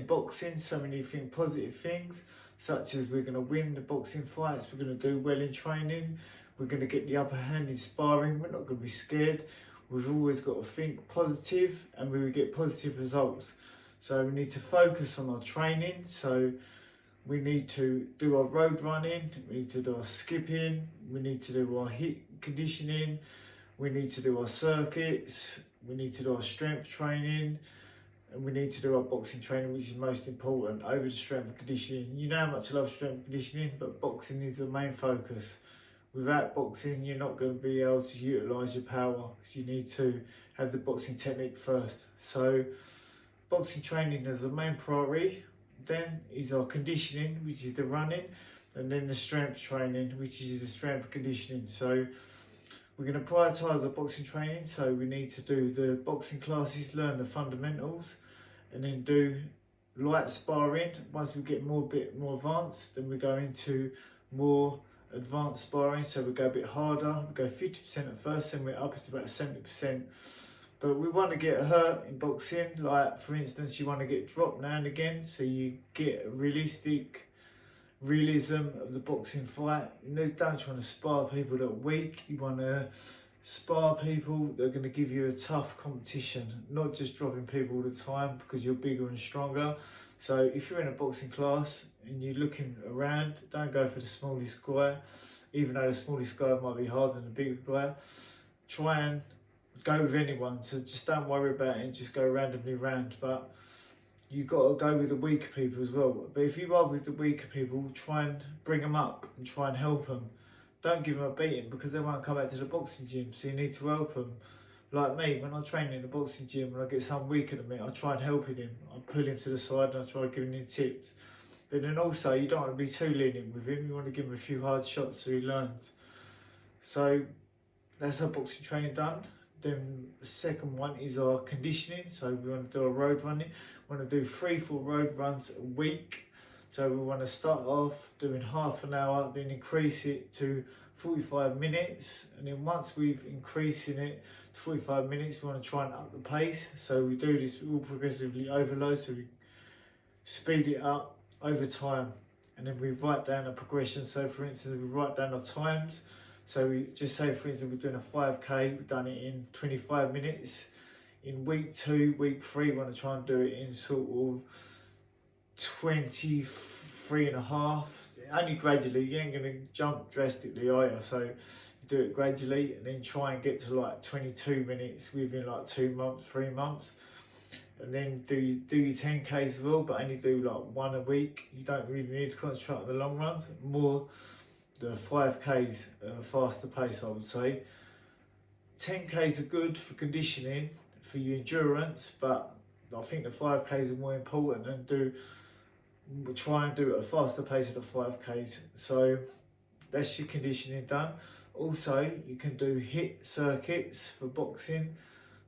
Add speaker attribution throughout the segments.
Speaker 1: in boxing, so we need to think positive things, such as we're going to win the boxing fights, we're going to do well in training, we're going to get the upper hand in sparring, we're not going to be scared. We've always got to think positive and we will get positive results. So we need to focus on our training. So we need to do our road running, we need to do our skipping, we need to do our HIIT conditioning, we need to do our circuits, we need to do our strength training, and we need to do our boxing training, which is most important, over the strength and conditioning. You know how much I love strength and conditioning, but boxing is the main focus. Without boxing, you're not going to be able to utilise your power, because you need to have the boxing technique first. So boxing training is the main priority. Then is our conditioning, which is the running, and then the strength training, which is the strength and conditioning. So we're going to prioritise our boxing training, so we need to do the boxing classes, learn the fundamentals, and then do light sparring. Once we get bit more advanced, then we go into more advanced sparring, so we go a bit harder, we go 50% at first, then we're up to about 70%. But we want to get hurt in boxing, like for instance, you want to get dropped now and again, so you get a realism of the boxing fight. You don't want to spar people that are weak, you want to spar people that are going to give you a tough competition, not just dropping people all the time because you're bigger and stronger. So if you're in a boxing class and you're looking around, don't go for the smallest guy, even though the smallest guy might be harder than the bigger guy. Try and go with anyone, so just don't worry about it and just go randomly round. But you've got to go with the weaker people as well. But if you are with the weaker people, try and bring them up and try and help them. Don't give them a beating, because they won't come back to the boxing gym, so you need to help them. Like me, when I train in the boxing gym, when I get someone weaker than me, I try and help him. I pull him to the side and I try giving him tips. But then also, you don't want to be too lenient with him, you want to give him a few hard shots so he learns. So that's our boxing training done. Then the second one is our conditioning. So we want to do a road running. We want to do 3-4 road runs a week. So we want to start off doing half an hour, then increase it to 45 minutes. And then once we've increased it to 45 minutes, we want to try and up the pace. So we do this all progressively overload, so we speed it up over time. And then we write down a progression. So for instance, we write down our times. So we just say, for instance, we're doing a 5K, we've done it in 25 minutes. In week 2, week 3, we want to try and do it in sort of 23 and a half. Only gradually, you ain't going to jump drastically, are you? So you do it gradually and then try and get to like 22 minutes within like 2 months, 3 months. And then do your 10Ks as well, but only do like 1 a week. You don't really need to concentrate on the long runs, more the 5Ks at a faster pace, I would say. 10Ks are good for conditioning, for your endurance, but I think the 5Ks are more important, and try and do it at a faster pace of the 5Ks. So that's your conditioning done. Also, you can do HIIT circuits for boxing.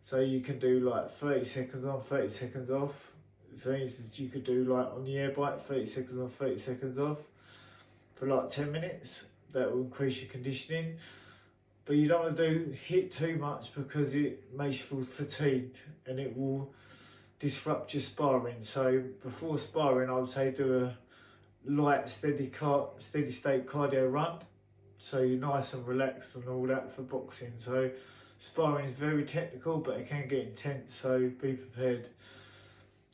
Speaker 1: So you can do like 30 seconds on, 30 seconds off. So for instance, you could do like on the air bike, 30 seconds on, 30 seconds off for like 10 minutes. That will increase your conditioning. But you don't want to do HIIT too much, because it makes you feel fatigued and it will disrupt your sparring. So before sparring, I would say do a light, steady state cardio run, so you're nice and relaxed and all that for boxing. So sparring is very technical, but it can get intense, so be prepared.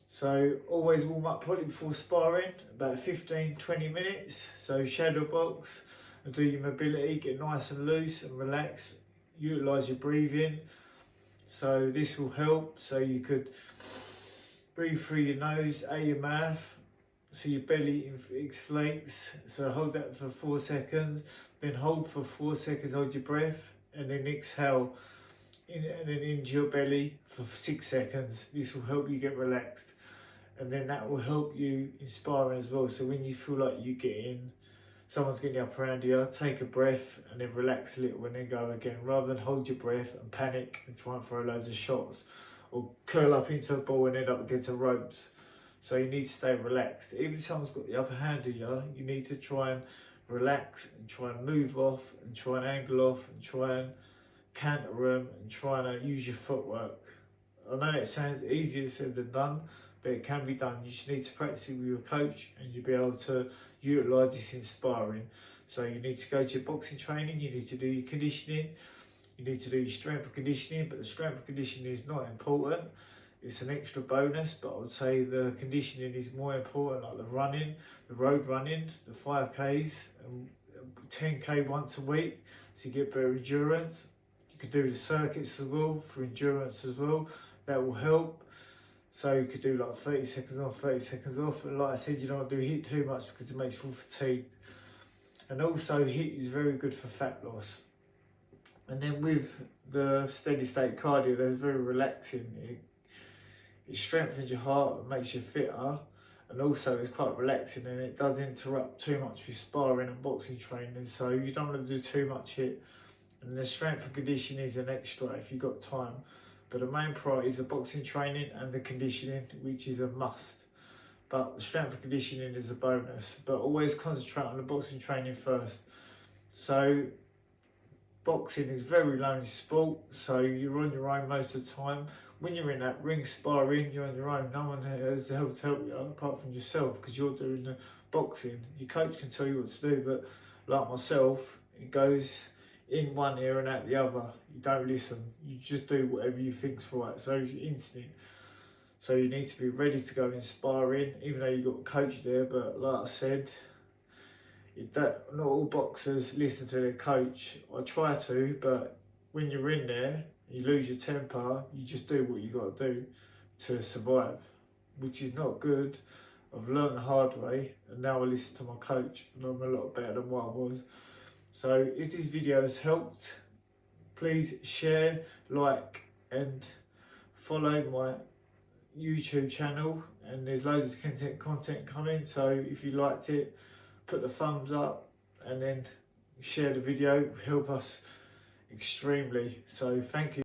Speaker 1: So always warm up probably before sparring, about 15-20 minutes. So shadow box and do your mobility, get nice and loose and relaxed, utilise your breathing. So this will help. So you could breathe through your nose, out your mouth, so your belly inflates. So hold that for 4 seconds, then hold for 4 seconds, hold your breath, and then exhale and then into your belly for 6 seconds. This will help you get relaxed, and then that will help you in sparring as well. So when you feel like someone's getting the upper hand here, take a breath and then relax a little and then go again, rather than hold your breath and panic and try and throw loads of shots or curl up into a ball and end up against the ropes. So you need to stay relaxed. Even if someone's got the upper hand here, you need to try and relax and try and move off and try and angle off and try and counter them and try and use your footwork. I know it sounds easier said than done, but it can be done. You just need to practice it with your coach, and you'll be able to utilise this in sparring. So you need to go to your boxing training, you need to do your conditioning, you need to do your strength and conditioning, but the strength and conditioning is not important. It's an extra bonus, but I would say the conditioning is more important, like the running, the road running, the 5Ks, and 10K once a week, so you get better endurance. You could do the circuits as well for endurance as well. That will help. So you could do like 30 seconds on, 30 seconds off. And like I said, you don't want to do HIIT too much because it makes you feel fatigued. And also HIIT is very good for fat loss. And then with the steady state cardio, that's very relaxing. It strengthens your heart, it makes you fitter, and also it's quite relaxing, and it does interrupt too much with sparring and boxing training, so you don't want to do too much HIIT. And the strength and conditioning is an extra if you've got time. But the main priority is the boxing training and the conditioning, which is a must. But the strength and conditioning is a bonus. But always concentrate on the boxing training first. So boxing is a very lonely sport, so you're on your own most of the time. When you're in that ring sparring, you're on your own. No one has to help you apart from yourself, because you're doing the boxing. Your coach can tell you what to do, but like myself, it goes in one ear and out the other. You don't listen. You just do whatever you think's right. So it's your instinct. So you need to be ready to go in sparring, even though you've got a coach there. But like I said, not all boxers listen to their coach. I try to, but when you're in there, you lose your temper, you just do what you got to do to survive, which is not good. I've learned the hard way, and now I listen to my coach, and I'm a lot better than what I was. So if this video has helped, please share, like, and follow my YouTube channel, and there's loads of content coming. So if you liked it, put the thumbs up and then share the video. It will help us extremely. So thank you.